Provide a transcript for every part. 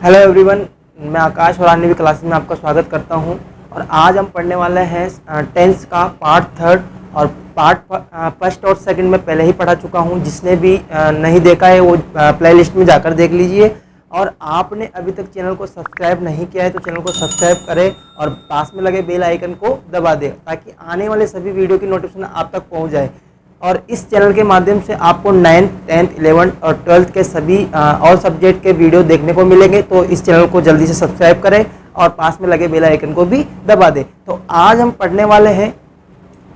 Hello everyone, मैं आकाश और अन्य क्लासेस में आपका स्वागत करता हूं। और आज हम पढ़ने वाले हैं टेंस का पार्ट थर्ड। और पार्ट फर्स्ट और सेकंड में पहले ही पढ़ा चुका हूं। जिसने भी नहीं देखा है वो प्लेलिस्ट में जाकर देख लीजिए। और आपने अभी तक चैनल को सब्सक्राइब नहीं किया है तो चैनल को सब्सक्राइब करें और पास में लगे बेल आइकन को दबा दें ताकि आने वाले सभी वीडियो की नोटिफिकेशन आप तक पहुँच जाए। और इस चैनल के माध्यम से आपको 9th, 10th, 11th और 12th के सभी ऑल सब्जेक्ट के वीडियो देखने को मिलेंगे। तो इस चैनल को जल्दी से सब्सक्राइब करें और पास में लगे बेल आइकन को भी दबा दें। तो आज हम पढ़ने वाले हैं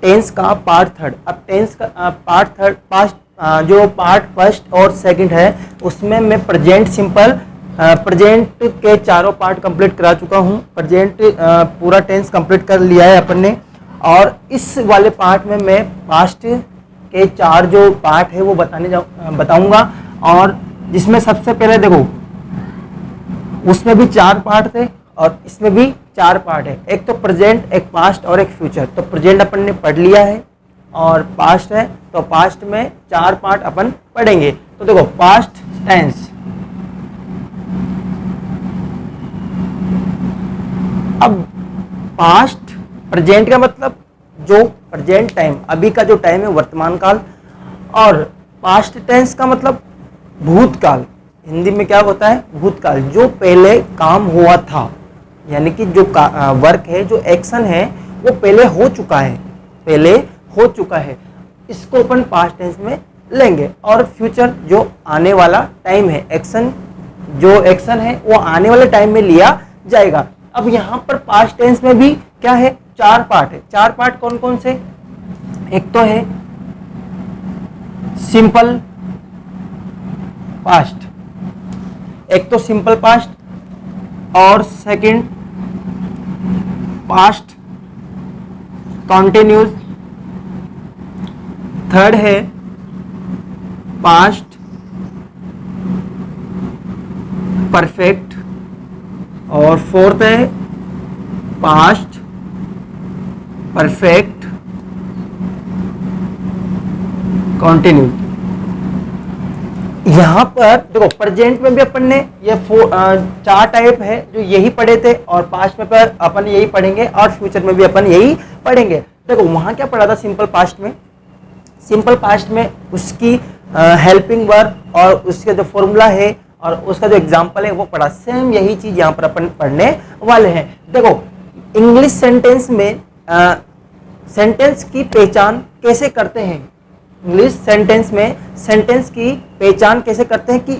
टेंस का पार्ट थर्ड। अब टेंस का पार्ट थर्ड जो पार्ट फर्स्ट और सेकंड है उसमें मैं प्रेजेंट सिंपल प्रेजेंट के चारों पार्ट कंप्लीट करा चुका हूँ। प्रेजेंट पूरा टेंस कंप्लीट कर लिया है अपन ने। और इस वाले पार्ट में मैं पास्ट के चार जो पार्ट है वो बताऊंगा। और जिसमें सबसे पहले देखो उसमें भी चार पार्ट थे और इसमें भी चार पार्ट है। एक तो प्रेजेंट, एक पास्ट और एक फ्यूचर। तो प्रेजेंट अपन ने पढ़ लिया है और पास्ट है तो पास्ट में चार पार्ट अपन पढ़ेंगे। तो देखो पास्ट टेंस। अब पास्ट प्रेजेंट का मतलब जो प्रेजेंट टाइम, अभी का जो टाइम है, वर्तमान काल। और पास्ट टेंस का मतलब भूतकाल। हिंदी में क्या होता है? भूतकाल, जो पहले काम हुआ था। यानी कि जो वर्क है, जो एक्शन है वो पहले हो चुका है, इसको अपन पास्ट टेंस में लेंगे। और फ्यूचर जो आने वाला टाइम है, जो एक्शन है वो आने वाले टाइम में लिया जाएगा। अब यहाँ पर पास्ट टेंस में भी क्या है? चार पार्ट है। चार पार्ट कौन कौन से? एक तो है सिंपल पास्ट, और सेकंड पास्ट कंटिन्यूस, थर्ड है पास्ट परफेक्ट, और फोर्थ है पास्ट परफेक्ट कंटिन्यू। यहां पर देखो प्रेजेंट में भी अपन ने ये चार टाइप है जो यही पढ़े थे, और पास्ट में पर अपन यही पढ़ेंगे, और फ्यूचर में भी अपन यही पढ़ेंगे। देखो वहां क्या पढ़ा था सिंपल पास्ट में उसकी हेल्पिंग वर्ब और उसका जो फॉर्मूला है और उसका जो एग्जाम्पल है वो पढ़ा। सेम यही चीज यहाँ पर अपन पढ़ने वाले हैं। देखो इंग्लिश सेंटेंस में सेंटेंस की पहचान कैसे करते हैं? इंग्लिश सेंटेंस में सेंटेंस की पहचान कैसे करते हैं कि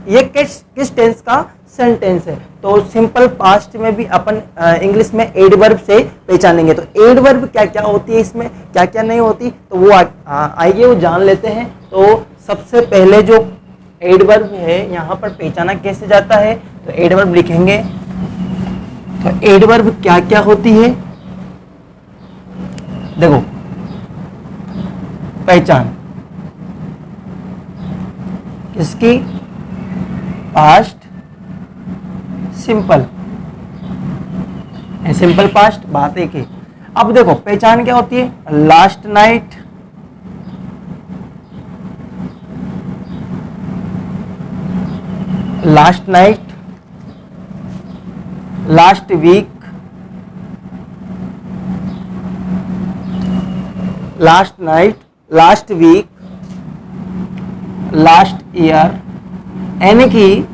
ये किस टेंस का सेंटेंस है? तो सिंपल पास्ट में भी अपन इंग्लिश में एडवर्ब से पहचानेंगे। तो एडवर्ब क्या क्या होती है, इसमें क्या क्या नहीं होती, तो वो आइए वो जान लेते हैं। तो सबसे पहले जो एडवर्ब है यहाँ पर पहचाना कैसे जाता है, तो एडवर्ब लिखेंगे। तो एडवर्ब क्या क्या होती है? देखो पहचान किसकी? पास्ट सिंपल पास्ट, बात एक है। अब देखो पहचान क्या होती है? Last night, last week, last week, last year. यानी कि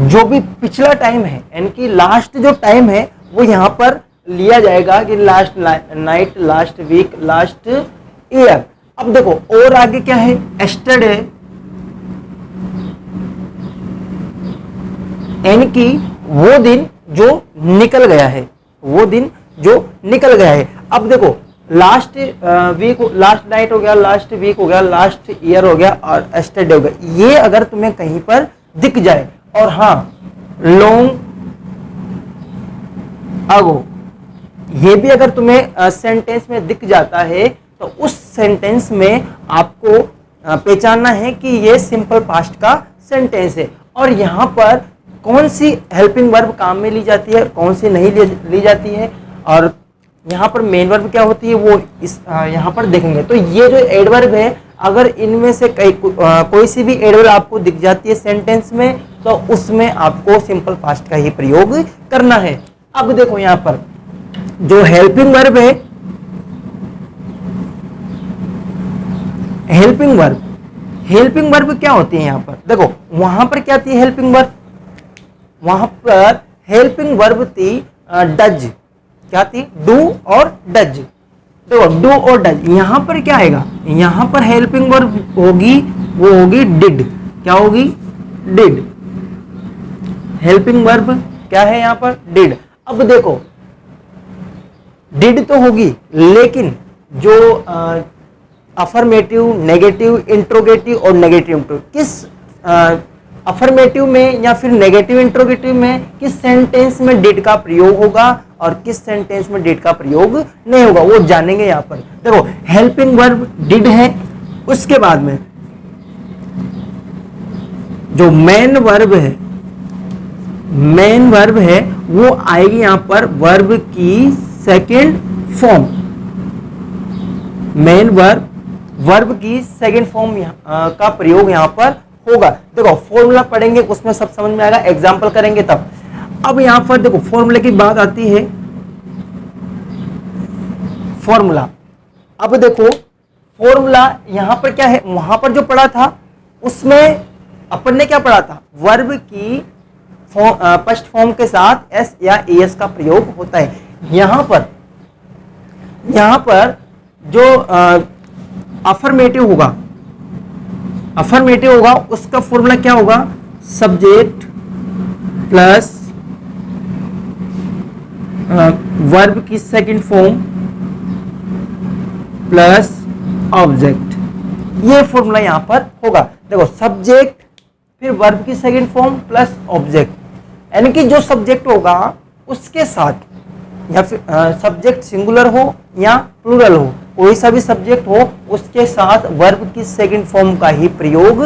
जो भी पिछला टाइम है, यानी कि लास्ट जो टाइम है वो यहाँ पर लिया जाएगा कि last night, last week, last year. अब देखो और आगे क्या है? एस्टरडे, यानी कि वो दिन जो निकल गया है, अब देखो लास्ट वीक, लास्ट नाइट हो गया, लास्ट वीक हो गया, लास्ट ईयर हो गया और एस्टरडे हो गया। ये अगर तुम्हें कहीं पर दिख जाए, और हाँ लॉन्ग अगो, ये भी अगर तुम्हें सेंटेंस में दिख जाता है तो उस सेंटेंस में आपको पहचानना है कि ये सिंपल पास्ट का सेंटेंस है। और यहाँ पर कौन सी हेल्पिंग वर्ब काम में ली जाती है, कौन सी नहीं ली जाती है, और यहाँ पर मेन वर्ब क्या होती है वो इस यहाँ पर देखेंगे। तो ये जो एडवर्ब है अगर इनमें से कोई सी भी एडवर्ब आपको दिख जाती है सेंटेंस में, तो उसमें आपको सिंपल पास्ट का ही प्रयोग करना है। अब देखो यहां पर जो हेल्पिंग वर्ब है, हेल्पिंग वर्ब क्या होती है यहां पर देखो, वहां पर क्या थी हेल्पिंग वर्ब, वहां पर हेल्पिंग वर्ब थी डज, क्या थी, डू और डज। देखो डू और डज, यहां पर क्या आएगा, यहां पर हेल्पिंग वर्ब होगी, वो होगी डिड, क्या होगी, डिड। हेल्पिंग वर्ब क्या है यहां पर, डिड। अब देखो डिड तो होगी, लेकिन जो अफर्मेटिव, नेगेटिव, इंट्रोगेटिव और नेगेटिव किस अफर्मेटिव में या फिर नेगेटिव इंट्रोगेटिव में किस सेंटेंस में डिड का प्रयोग होगा और किस सेंटेंस में डिड का प्रयोग नहीं होगा, वो जानेंगे यहां पर। देखो हेल्पिंग वर्ब डिड है, उसके बाद में जो मेन वर्ब है वो आएगी यहां पर वर्ब की सेकेंड फॉर्म, मेन वर्ब की सेकेंड फॉर्म का प्रयोग यहां पर होगा। देखो फॉर्मूला पढ़ेंगे उसमें सब समझ में आएगा, एग्जांपल करेंगे तब। अब यहां पर देखो फॉर्मूले की बात आती है, फॉर्मूला। अब देखो फॉर्मूला यहां पर क्या है, वहां पर जो पढ़ा था उसमें अपन ने क्या पढ़ा था, वर्ब की फर्स्ट फॉर्म के साथ एस या एस का प्रयोग होता है। यहां पर जो अफर्मेटिव होगा उसका फॉर्मूला क्या होगा, सब्जेक्ट प्लस वर्ब की सेकंड फॉर्म प्लस ऑब्जेक्ट, ये फॉर्मूला यहां पर होगा। देखो सब्जेक्ट फिर वर्ब की सेकंड फॉर्म प्लस ऑब्जेक्ट, यानी कि जो सब्जेक्ट होगा उसके साथ, या फिर सब्जेक्ट सिंगुलर हो या प्लूरल हो, कोई सा भी सब्जेक्ट हो उसके साथ वर्ब की सेकंड फॉर्म का ही प्रयोग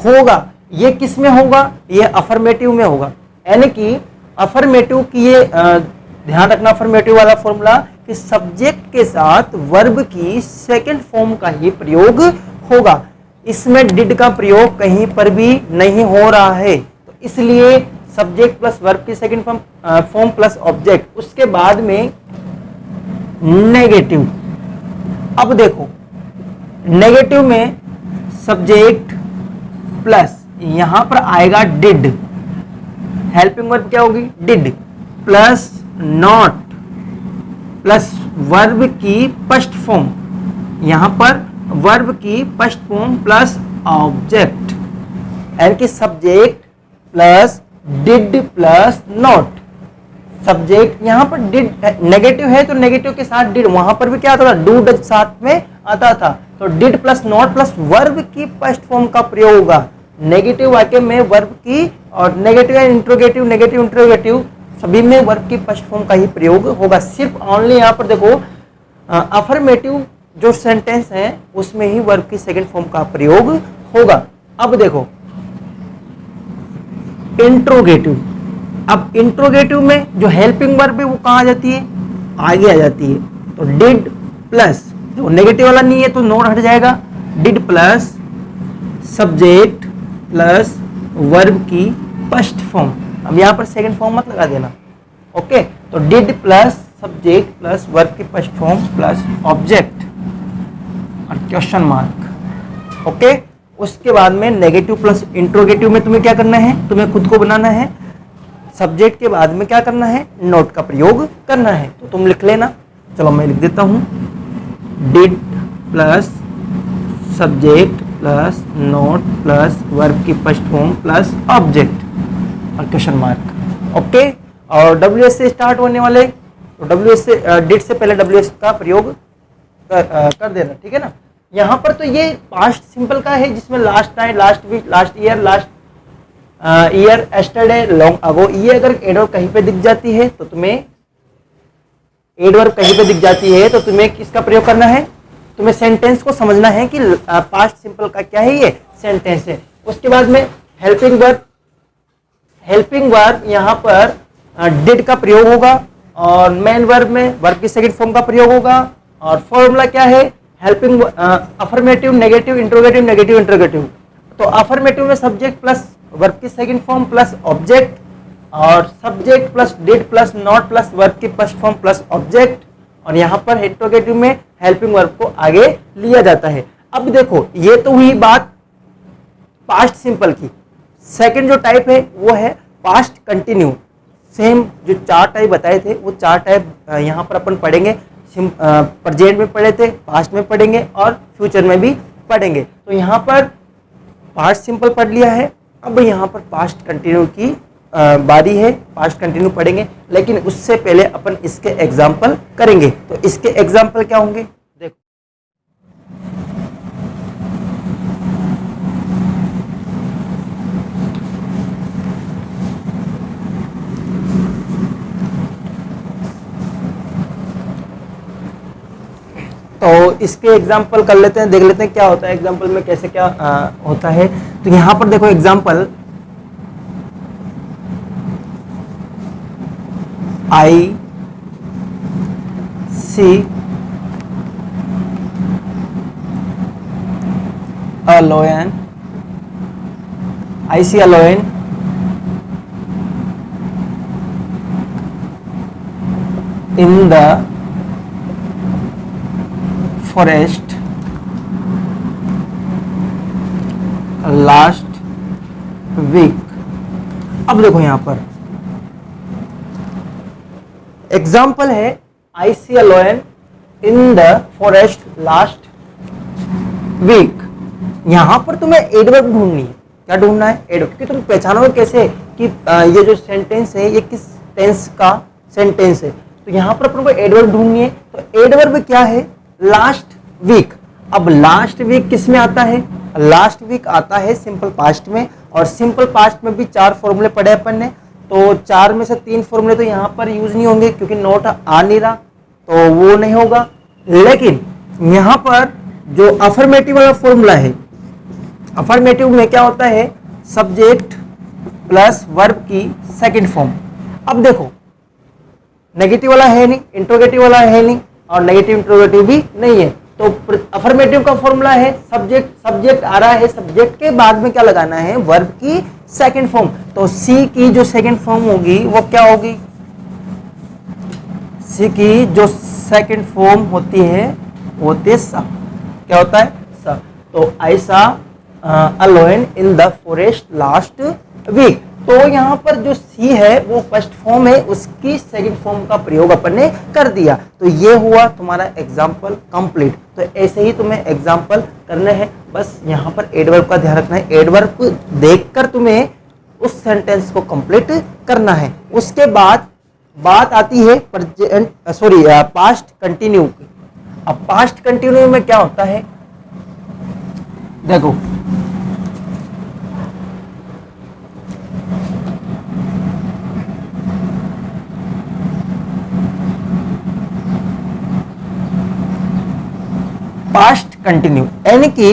होगा। ये किस में होगा, ये अफर्मेटिव में होगा। यानी कि अफर्मेटिव की ये ध्यान रखना, अफर्मेटिव वाला फॉर्मूला कि सब्जेक्ट के साथ वर्ब की सेकंड फॉर्म का ही प्रयोग होगा। इसमें डिड का प्रयोग कहीं पर भी नहीं हो रहा है, तो इसलिए सब्जेक्ट प्लस वर्ब की सेकंड फॉर्म प्लस ऑब्जेक्ट, उसके बाद में नेगेटिव। अब देखो नेगेटिव में सब्जेक्ट प्लस यहां पर आएगा डिड, हेल्पिंग वर्ब क्या होगी, did plus not plus verb की फर्स्ट फॉर्म, यहां पर वर्ब की फर्स्ट फॉर्म प्लस ऑब्जेक्ट, यानी कि subject plus did plus not. Subject यहां पर डिड नेगेटिव है तो नेगेटिव के साथ डिड, वहां पर भी क्या आता था, डू डज साथ में आता था, तो did plus not plus verb की फर्स्ट फॉर्म का प्रयोग होगा। नेगेटिव वाक्य में वर्ब की, और नेगेटिव इंट्रोगेटिव, नेगेटिव इंट्रोगेटिव सभी में वर्ब की फर्स्ट फॉर्म का ही प्रयोग होगा। सिर्फ ओनली यहां पर देखो अफर्मेटिव जो सेंटेंस है उसमें ही वर्ब की सेकंड फॉर्म का प्रयोग होगा। अब देखो इंट्रोगेटिव, अब इंट्रोगेटिव में जो हेल्पिंग वर्ब है वो कहाँ आ जाती है, आगे आ जाती है। तो डिड प्लस, जो नेगेटिव वाला नहीं है तो नोट हट जाएगा, did plus subject plus verb की फर्स्ट फॉर्म। अब यहाँ पर सेकंड फॉर्म मत लगा देना, ओके। तो did plus subject plus verb की फर्स्ट फॉर्म प्लस ऑब्जेक्ट और क्वेश्चन मार्क, ओके। उसके बाद में नेगेटिव प्लस इंट्रोगेटिव में तुम्हें क्या करना है, तुम्हें खुद को बनाना है, सब्जेक्ट के बाद में क्या करना है, नोट का प्रयोग करना है। तो तुम लिख लेना, चलो मैं लिख देता हूं, did plus subject plus note plus verb की फर्स्ट फॉर्म प्लस ऑब्जेक्ट और क्वेश्चन मार्क, ओके। और डब्ल्यूएस से स्टार्ट होने वाले, तो डब्ल्यूएस से डिड से पहले डब्ल्यूएस का प्रयोग कर देना, ठीक है ना। यहाँ पर तो ये पास्ट सिंपल का है जिसमें last night, last week, last year, last year, yesterday, long ago, ये अगर एडवर्ब कहीं पे दिख जाती है तो तुम्हें, एडवर्ब कहीं पे दिख जाती है तो तुम्हें किसका प्रयोग करना है, तुम्हें सेंटेंस को समझना है कि पास्ट सिंपल का क्या है, ये सेंटेंस है। उसके बाद में हेल्पिंग वर्ब यहाँ पर डिड का प्रयोग होगा, और मेन वर्ब में वर्ब की सेकंड फॉर्म का प्रयोग होगा, और फॉर्मूला क्या है, helping, affirmative, negative, interrogative, negative interrogative. तो अफर्मेटिव में सब्जेक्ट प्लस वर्ब की सेकंड फॉर्म प्लस ऑब्जेक्ट, और subject plus did plus not plus verb की फर्स्ट फॉर्म प्लस ऑब्जेक्ट, और यहाँ पर इंट्रोगेटिव में हेल्पिंग वर्ब को आगे लिया जाता है। अब देखो ये तो हुई बात पास्ट सिंपल की। सेकंड जो टाइप है वो है पास्ट कंटिन्यू। सेम जो चार टाइप बताए थे वो चार टाइप यहाँ पर अपन पढ़ेंगे। प्रेजेंट में पढ़े थे, पास्ट में पढ़ेंगे और फ्यूचर में भी पढ़ेंगे। तो यहाँ पर पास्ट सिंपल पढ़ लिया है, अब यहाँ पर पास्ट कंटिन्यू की बारी है। पास्ट कंटिन्यू पढ़ेंगे, लेकिन उससे पहले अपन इसके एग्जाम्पल करेंगे। तो इसके एग्जाम्पल क्या होंगे देखो। तो इसके एग्जाम्पल कर लेते हैं, देख लेते हैं क्या होता है एग्जाम्पल में, कैसे क्या होता है। तो यहां पर देखो example, I see a lion, I see a lion in the forest last week। अब देखो यहां पर एग्जाम्पल है I see a lion in the forest last week. यहां पर तुम्हें एडवर्ब ढूंढनी है। क्या ढूंढना है? एडवर्ब। क्योंकि तुम पहचानोगे कैसे कि ये जो सेंटेंस है ये किस टेंस का सेंटेंस है। तो यहां पर अपन को एडवर्ब ढूंढनी है। तो एडवर्ब क्या है? Last week. अब लास्ट वीक किस में आता है? लास्ट वीक आता है सिंपल पास्ट में, और सिंपल पास्ट में भी चार फॉर्मूले पढ़े अपन ने। तो चार में से तीन फॉर्मूले तो यहाँ पर यूज नहीं होंगे क्योंकि नोट आ नहीं रहा, तो वो नहीं होगा। लेकिन यहाँ पर जो अफर्मेटिव वाला फॉर्मूला है, अफर्मेटिव में क्या होता है? सब्जेक्ट प्लस वर्ब की सेकंड फॉर्म। अब देखो नेगेटिव वाला है नहीं, इंट्रोगेटिव वाला है नहीं, और नेगेटिव इंट्रोगेटिव भी नहीं है। तो अफर्मेटिव का फॉर्मूला है सब्जेक्ट, सब्जेक्ट आ रहा है, सब्जेक्ट के बाद में क्या लगाना है? वर्ब की सेकंड फॉर्म। तो सी की जो सेकंड फॉर्म होगी वो क्या होगी? सी की जो सेकंड फॉर्म होती है वो होती है सा। क्या होता है? सा। तो I saw a lion in the forest last week. तो यहाँ पर जो सी है वो फर्स्ट फॉर्म है, उसकी सेकंड फॉर्म का प्रयोग अपन ने कर दिया। तो ये हुआ तुम्हारा एग्जाम्पल कंप्लीट। तो ऐसे ही तुम्हें एग्जाम्पल करने हैं, बस यहाँ पर एडवर्ब का ध्यान रखना है। एडवर्ब देखकर तुम्हें उस सेंटेंस को कंप्लीट करना है। उसके बाद बात आती है पास्ट कंटिन्यू की। अब पास्ट कंटिन्यू में क्या होता है देखो, पास्ट कंटिन्यू यानी कि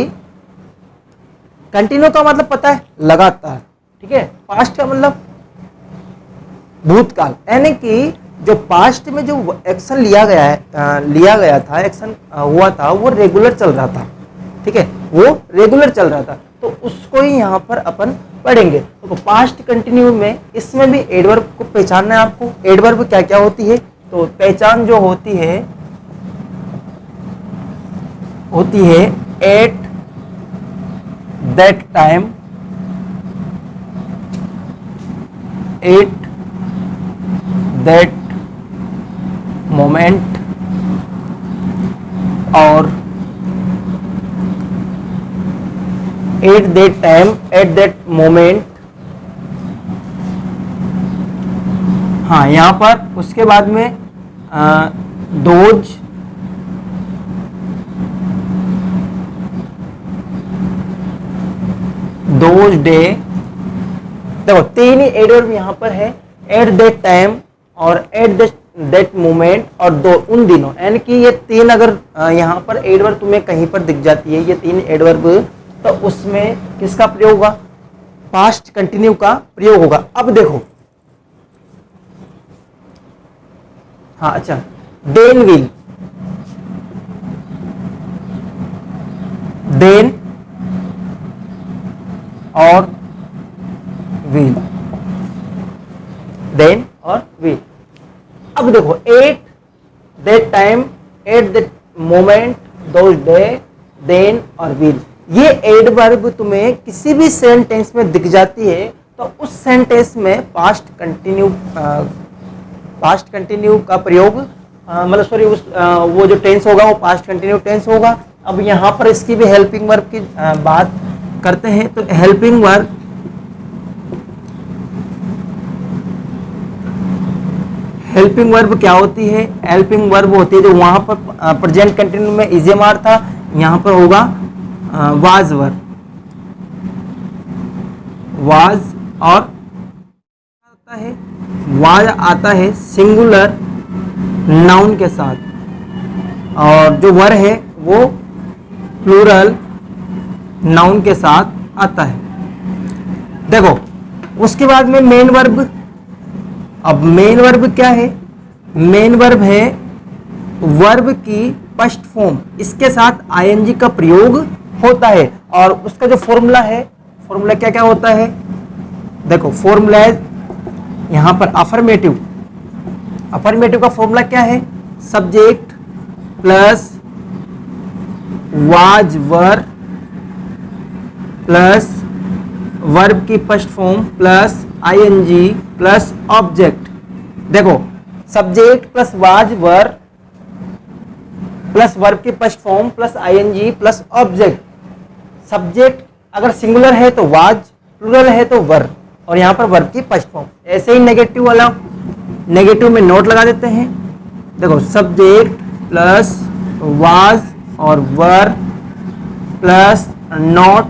कंटिन्यू का मतलब पता है? लगातार। ठीक है। पास्ट का मतलब भूतकाल, यानी कि जो पास्ट में जो एक्शन लिया गया था, एक्शन हुआ था, वो रेगुलर चल रहा था। ठीक है, वो रेगुलर चल रहा था, तो उसको ही यहाँ पर अपन पढ़ेंगे। तो पास्ट कंटिन्यू में इसमें भी एडवर्ब को पहचानना है आपको। एडवर्ब क्या क्या होती है? तो पहचान जो होती है at that time, at that moment, और at that time, at that moment. हाँ, यहाँ पर उसके बाद में दोज डे। देखो तीन ही एडवर्ब यहाँ पर है, एट दैट टाइम और एट दैट मोमेंट और दो उन दिनों। यानी कि ये तीन अगर यहाँ पर एडवर्ब तुम्हें कहीं पर दिख जाती है, ये तीन एडवर्ब, तो उसमें किसका प्रयोग होगा? पास्ट कंटिन्यू का प्रयोग होगा। अब देखो, हाँ अच्छा, देन विल, देन और will, देन और will। अब देखो at that time, at that moment, those day, then और will, ये एडवर्ब तुम्हें किसी भी सेंटेंस में दिख जाती है तो उस सेंटेंस में पास्ट कंटिन्यू का प्रयोग, मतलब सॉरी उस वो जो टेंस होगा वो पास्ट कंटिन्यू टेंस होगा। अब यहाँ पर इसकी भी हेल्पिंग वर्ब की बात करते हैं। तो हेल्पिंग वर्ब क्या होती है? हेल्पिंग वर्ब होती है जो वहां पर प्रेजेंट कंटिन्यू में इजेमार था, यहाँ पर होगा वाज वर्ब, वाज, और आता है वाज आता है सिंगुलर नाउन के साथ, और जो वर है वो प्लूरल नाउन के साथ आता है। देखो उसके बाद में मेन वर्ब। अब मेन वर्ब क्या है? मेन वर्ब है वर्ब की फर्स्ट फॉर्म, इसके साथ आईएनजी का प्रयोग होता है, और उसका जो फॉर्मूला है, फॉर्मूला क्या क्या होता है? देखो फॉर्मूला है यहाँ पर अफर्मेटिव। अफर्मेटिव का फॉर्मूला क्या है? Subject plus was were plus verb की first form plus ING plus object. देखो subject plus was were plus verb की first form plus ING plus object. Subject अगर सिंगुलर है तो वाज, प्लूरल है तो वर, और यहाँ पर वर्ब की फर्स्ट फॉर्म। ऐसे ही नेगेटिव वाला, नेगेटिव में नोट लगा देते हैं। देखो सब्जेक्ट प्लस वाज और वर प्लस नॉट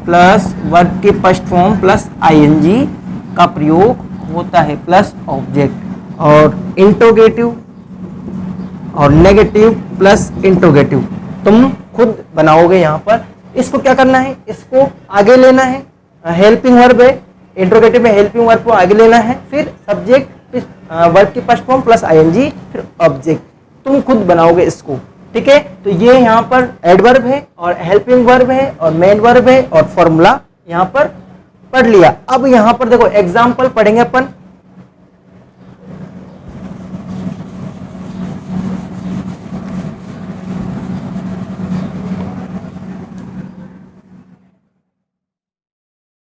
प्लस वर्ब की फर्स्ट फॉर्म प्लस आईएनजी का प्रयोग होता है प्लस ऑब्जेक्ट। और इंटरोगेटिव और नेगेटिव प्लस इंटरोगेटिव तुम खुद बनाओगे। यहाँ पर इसको क्या करना है? इसको आगे लेना है। हेल्पिंग वर्ब है, इंटरोगेटिव में हेल्पिंग वर्ब को आगे लेना है, फिर सब्जेक्ट वर्ब की फर्स्ट फॉर्म प्लस आईएनजी फिर ऑब्जेक्ट। तुम खुद बनाओगे इसको, ठीक है। तो ये यहाँ पर एडवर्ब है और हेल्पिंग वर्ब है और मेन वर्ब है और फॉर्मूला यहाँ पर पढ़ लिया। अब यहाँ पर देखो एग्जाम्पल पढ़ेंगे अपन।